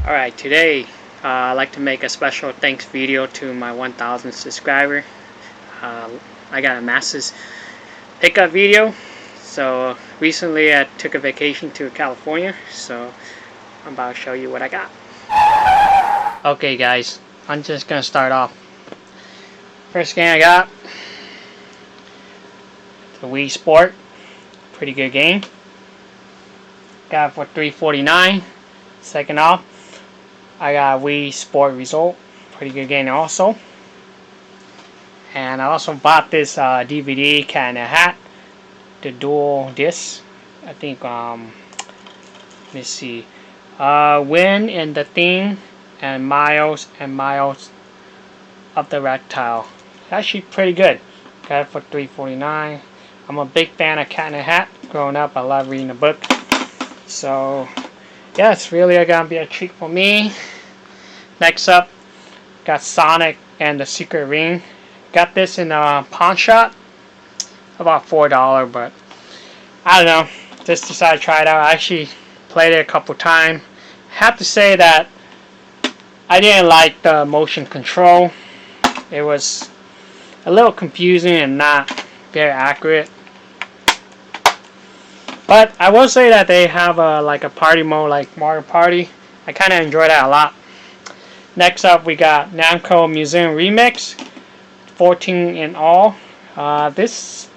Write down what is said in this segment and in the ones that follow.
Alright, today I'd like to make a special thanks video to my 1,000 subscriber. I got a massive pickup video. So recently I took a vacation to California, so I'm about to show you what I got. Okay guys, I'm just gonna start off. First game I got, the Wii Sport. Pretty good game. Got it for $3.49. Second off, I got Wii Sport Resort. Pretty good game also. And I also bought this DVD Cat in the Hat, the dual disc. I think let me see, Win and the Thing and Miles of the Reptile. Actually pretty good. Got it for $3.49. I'm a big fan of Cat in the Hat. Growing up, I love reading the book. So yeah, it's really gonna be a treat for me. Next up, got Sonic and the Secret Ring. Got this in a pawn shop, about $4, but I don't know. Just decided to try it out. I actually played it a couple times. Have to say that I didn't like the motion control. It was a little confusing and not very accurate. But I will say that they have like a party mode like Mario Party. I kind of enjoy that a lot. Next up, we got Namco Museum Remix, 14 in all. This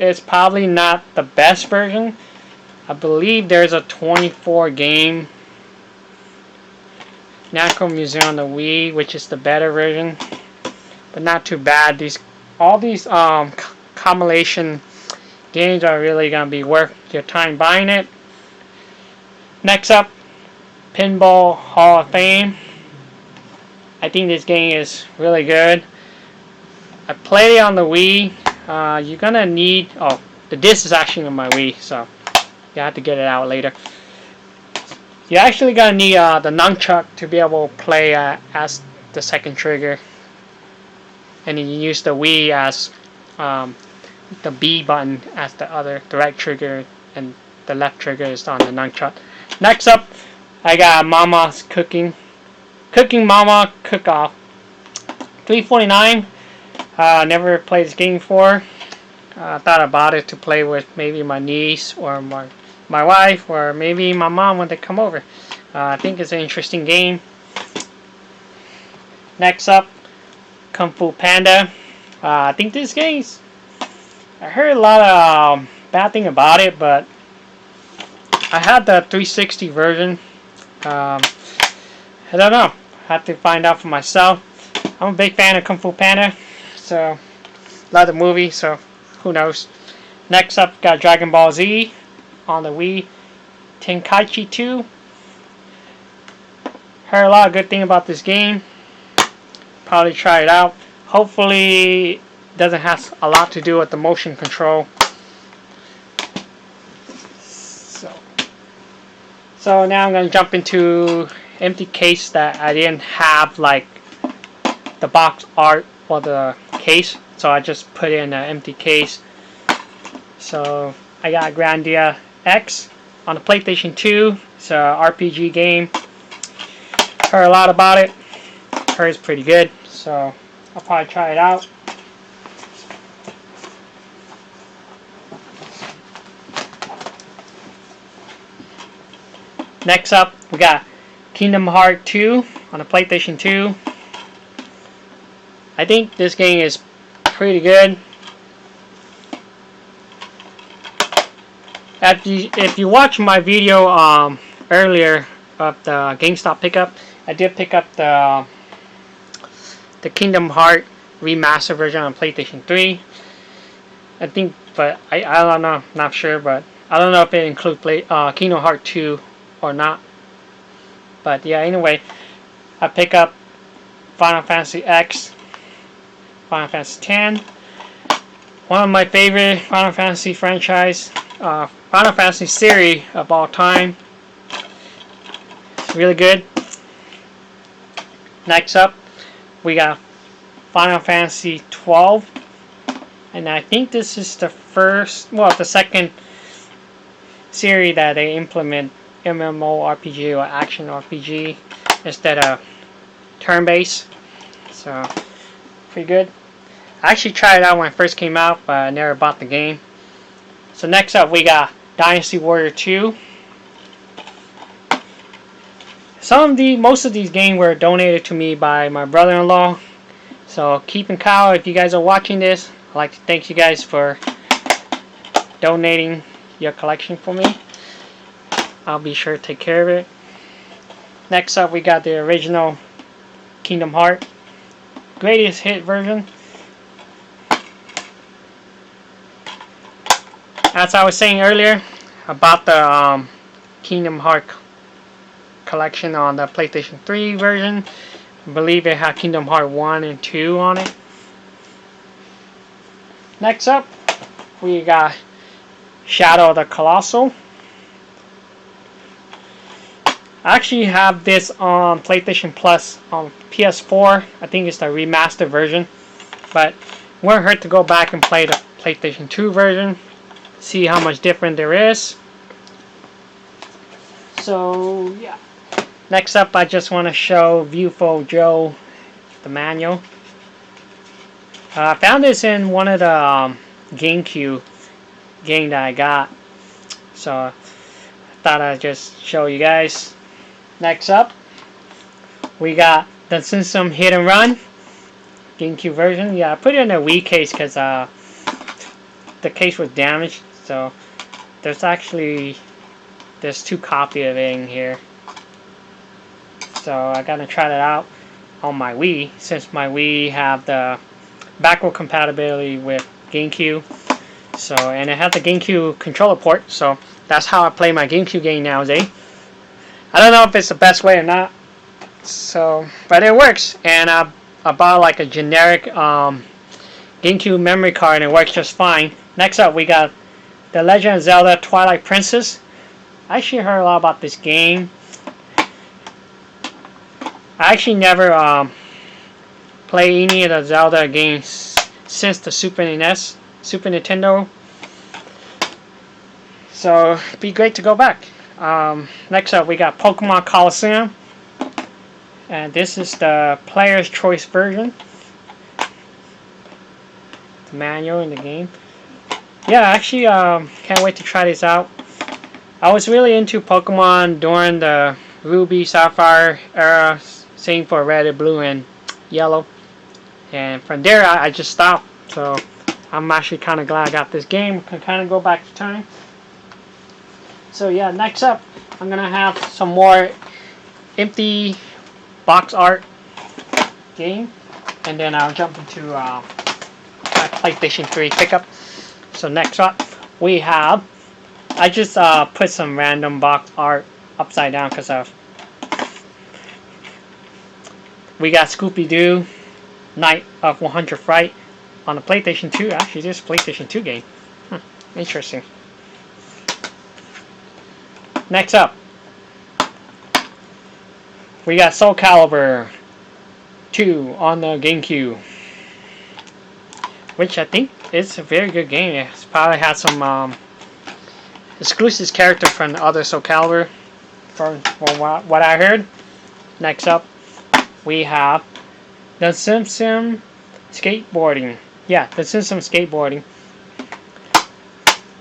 is probably not the best version. I believe there's a 24 game Namco Museum on the Wii, which is the better version, but not too bad. All these compilation games are really gonna be worth your time buying it. Next up, Pinball Hall of Fame. I think this game is really good. I played it on the Wii. You're gonna need, the disc is actually on my Wii, so you have to get it out later. You're actually gonna need the nunchuck to be able to play as the second trigger, and then you use the Wii as the B button as the right trigger, and the left trigger is on the nunchuck. Next up, I got Mama's Cooking Mama Cook-Off, $3.49. Never played this game before. I thought about it to play with maybe my niece or my wife or maybe my mom when they come over. I think it's an interesting game. Next up, Kung Fu Panda. I think this game's, I heard a lot of bad thing about it, but I had the 360 version. I don't know. I have to find out for myself. I'm a big fan of Kung Fu Panda, so love the movie, so who knows. Next up, got Dragon Ball Z on the Wii, Tenkaichi 2. Heard a lot of good things about this game. Probably try it out. Hopefully it doesn't have a lot to do with the motion control. So now I'm going to jump into empty case that I didn't have like the box art for the case, so I just put it in an empty case. So I got Grandia X on the PlayStation 2. It's a RPG game. Heard a lot about it. Heard it's pretty good, so I'll probably try it out. Next up, we got Kingdom Hearts 2 on the PlayStation 2. I think this game is pretty good. If you watch my video earlier of the GameStop pickup, I did pick up the Kingdom Hearts remaster version on PlayStation 3. I think, but I don't know, not sure, but I don't know if it includes Kingdom Hearts 2 or not. But yeah, anyway, I pick up Final Fantasy X, Final Fantasy X, one of my favorite Final Fantasy franchise, Final Fantasy series of all time. It's really good. Next up, we got Final Fantasy 12, and I think this is the second series that they implement MMORPG or action RPG. instead of turn-based. So pretty good. I actually tried it out when it first came out, but I never bought the game. So next up we got Dynasty Warrior 2. Most of these games were donated to me by my brother-in-law. So Keith and Kyle, if you guys are watching this, I'd like to thank you guys for donating your collection for me. I'll be sure to take care of it. Next up we got the original Kingdom Hearts greatest hit version. As I was saying earlier about the Kingdom Hearts collection on the PlayStation 3 version, I believe it had Kingdom Hearts 1 and 2 on it. Next up, we got Shadow of the Colossus. I actually have this on PlayStation Plus on PS4. I think it's the remastered version, but it won't hurt to go back and play the PlayStation 2 version, see how much different there is. So yeah. Next up, I just want to show Viewful Joe, the manual. I found this in one of the GameCube game that I got, so I thought I'd just show you guys. Next up, we got the Simpsons Hit and Run GameCube version. Yeah, I put it in a Wii case because the case was damaged. So there's two copies of it in here. So I gotta try that out on my Wii, since my Wii have the backward compatibility with GameCube. So, and it has the GameCube controller port. So that's how I play my GameCube game nowadays. I don't know if it's the best way or not. So, but it works. And I bought like a generic GameCube memory card, and it works just fine. Next up, we got The Legend of Zelda: Twilight Princess. I actually heard a lot about this game. I actually never played any of the Zelda games since the Super Nintendo. So it'd be great to go back. Next up, we got Pokemon Colosseum, and this is the player's choice version. The manual in the game. Yeah, actually, can't wait to try this out. I was really into Pokemon during the Ruby, Sapphire era. Same for Red, Blue, and Yellow. And from there, I just stopped. So I'm actually kind of glad I got this game. Can kind of go back to time. So yeah, next up, I'm gonna have some more empty box art game, and then I'll jump into my PlayStation 3 pickup. So next up, we have. I just put some random box art upside down because of. We got Scooby-Doo, Night of 100 Fright on the PlayStation 2. Actually, this is a PlayStation 2 game. Interesting. Next up, we got Soul Calibur 2 on the GameCube, which I think is a very good game. It's probably had some exclusive character from the other Soul Calibur, from what I heard. Next up, we have The Simpsons Skateboarding. Yeah, The Simpsons Skateboarding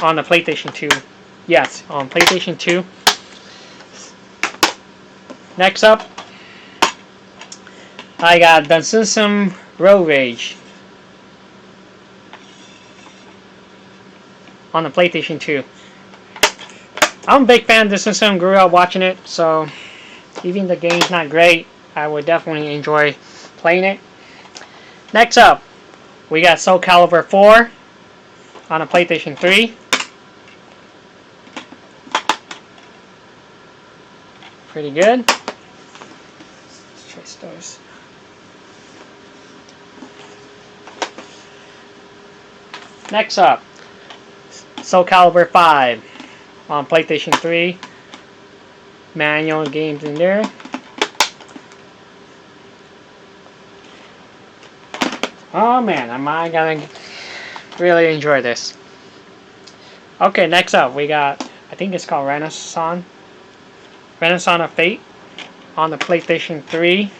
on the PlayStation 2. Yes, on PlayStation 2. Next up, I got The Simpsons Road Rage on the PlayStation 2. I'm a big fan of The Simpsons, grew up watching it, so even the game's not great, I would definitely enjoy playing it. Next up, we got Soul Calibur 4 on a PlayStation 3. Pretty good. Let's trace those. Next up, Soul Calibur 5 on PlayStation 3. Manual games in there. Oh man, am I gonna really enjoy this. Okay, next up we got, I think it's called Renaissance of Fate on the PlayStation 3.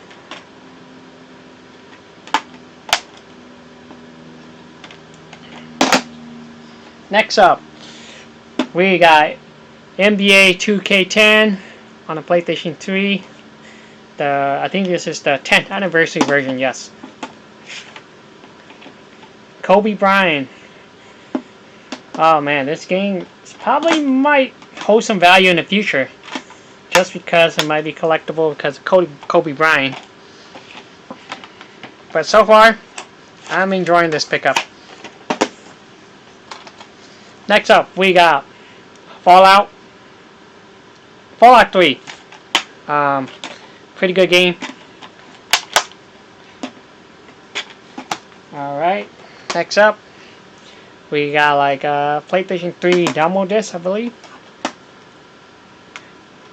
Next up, we got NBA 2K10 on the PlayStation 3. I think this is the 10th anniversary version, yes. Kobe Bryant. Oh man, this game probably might hold some value in the future. Just because it might be collectible because of Kobe Bryant. But so far, I'm enjoying this pickup. Next up, we got Fallout 3. Pretty good game. Alright, next up, we got like a PlayStation 3 demo disc, I believe.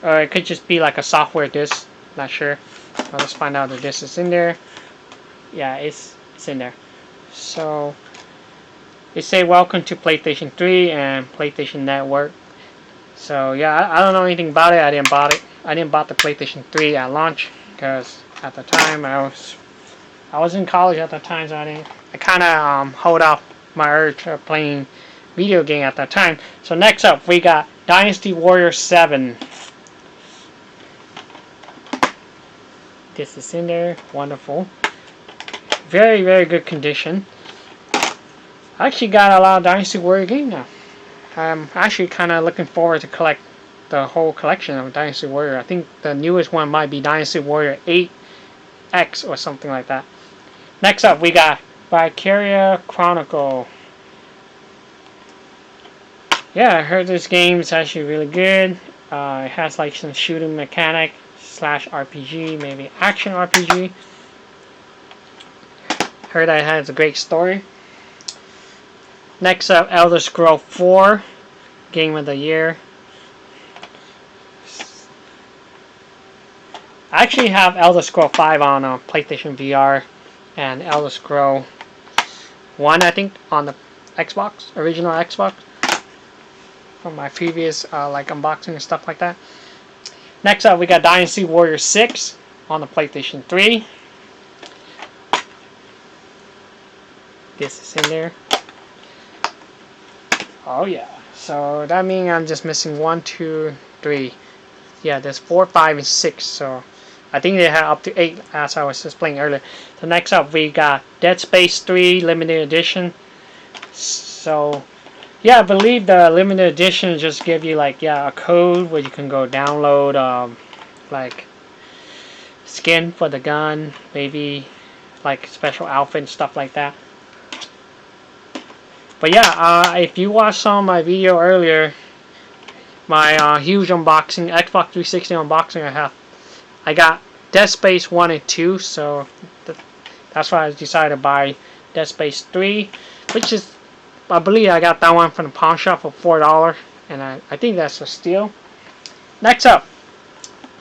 Or it could just be like a software disc, not sure. Well, let's find out the disc is in there. Yeah, it's in there. So, it say welcome to PlayStation 3 and PlayStation Network. So yeah, I don't know anything about it. I didn't buy it. I didn't buy the PlayStation 3 at launch because at the time I was in college at the time, so I kind of hold off my urge of playing video game at that time. So next up, we got Dynasty Warriors 7. This is in there. Wonderful. Very, very good condition. I actually got a lot of Dynasty Warrior game now. I'm actually kind of looking forward to collect the whole collection of Dynasty Warrior. I think the newest one might be Dynasty Warrior 8X or something like that. Next up, we got Valkyria Chronicle. Yeah, I heard this game is actually really good. It has like some shooting mechanic / RPG, maybe action RPG. Heard that it has a great story. Next up, Elder Scrolls 4, Game of the Year. I actually have Elder Scrolls 5 on PlayStation VR and Elder Scrolls 1, I think, on the Xbox, original Xbox, from my previous like unboxing and stuff like that. Next up, we got Dynasty Warrior 6 on the PlayStation 3. This is in there. Oh yeah, so that means I'm just missing 1, 2, 3. Yeah, there's 4, 5, and 6. So I think they have up to 8 as I was just playing earlier. So next up we got Dead Space 3 Limited Edition. So yeah, I believe the Limited Edition just give you like a code where you can go download like skin for the gun, maybe like special outfit and stuff like that. But yeah, if you watched some of my video earlier, my huge unboxing, Xbox 360 unboxing I got Dead Space 1 and 2, so that's why I decided to buy Dead Space 3, which is, I believe I got that one from the pawn shop for $4, and I think that's a steal. Next up,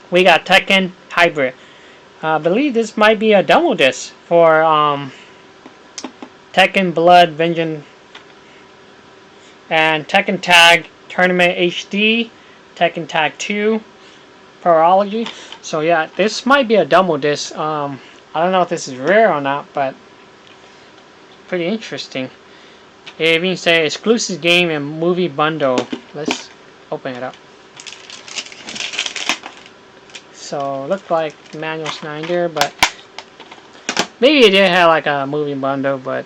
we got Tekken Hybrid. I believe this might be a demo disc for Tekken Blood Vengeance and Tekken Tag Tournament HD, Tekken Tag 2, Parology. So yeah, this might be a demo disc. I don't know if this is rare or not, but pretty interesting. It even says exclusive game and movie bundle. Let's open it up. So looked like manual's not in there, but maybe it did have like a movie bundle, but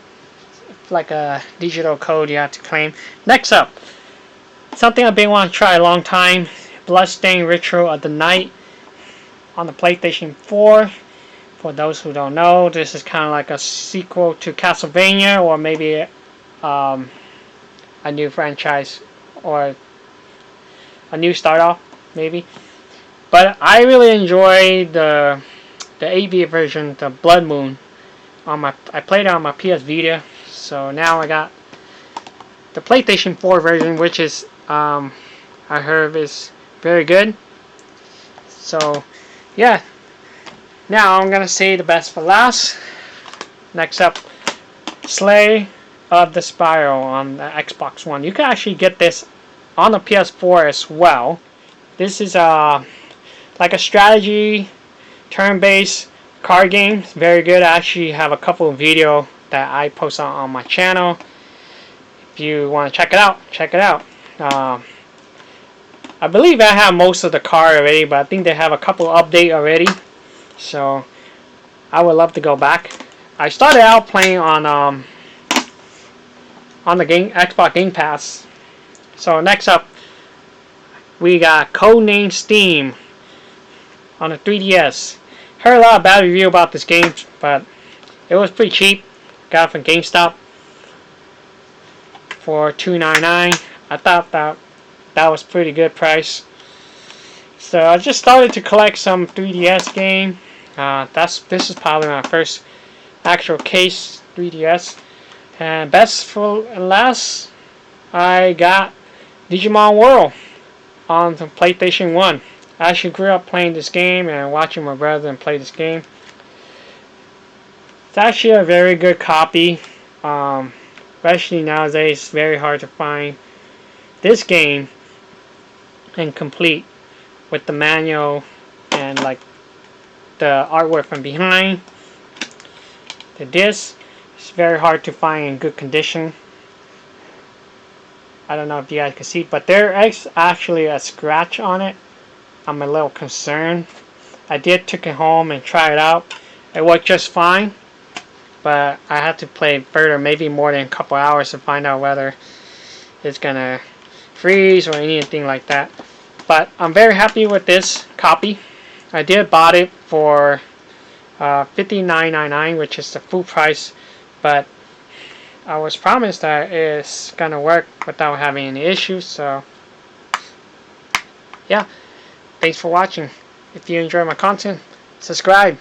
like a digital code you have to claim. Next up, something I've been wanting to try a long time, Bloodstained Ritual of the Night on the PlayStation 4. For those who don't know, this is kind of like a sequel to Castlevania, or maybe a new franchise, or a new start off maybe. But I really enjoy the 8-bit version, the Blood Moon. I played it on my PS Vita. So now I got the PlayStation 4 version, which is I heard is very good. So yeah, now I'm gonna say the best for last. Next up, Slay of the Spiral on the Xbox One. You can actually get this on the PS4 as well. This is like a strategy turn-based card game. It's very good. I actually have a couple of videos that I post on my channel. If you want to check it out, check it out. I believe I have most of the card already, but I think they have a couple update already. So I would love to go back. I started out playing on the Xbox Game Pass. So next up, we got Codename Steam on the 3DS. Heard a lot of bad review about this game, but it was pretty cheap. Got it from GameStop for $2.99. I thought that was pretty good price. So I just started to collect some 3DS game. This is probably my first actual case 3DS. And best for last, I got Digimon World on the PlayStation 1. I actually grew up playing this game and watching my brother play this game. It's actually a very good copy. Especially nowadays, it's very hard to find this game and complete with the manual and like the artwork from behind. The disc is very hard to find in good condition. I don't know if you guys can see, but there is actually a scratch on it. I'm a little concerned. I did take it home and try it out. It worked just fine, but I had to play further, maybe more than a couple hours to find out whether it's gonna freeze or anything like that. But I'm very happy with this copy. I did bought it for $59.99, which is the full price, but I was promised that it's gonna work without having any issues. So yeah, thanks for watching. If you enjoy my content, subscribe.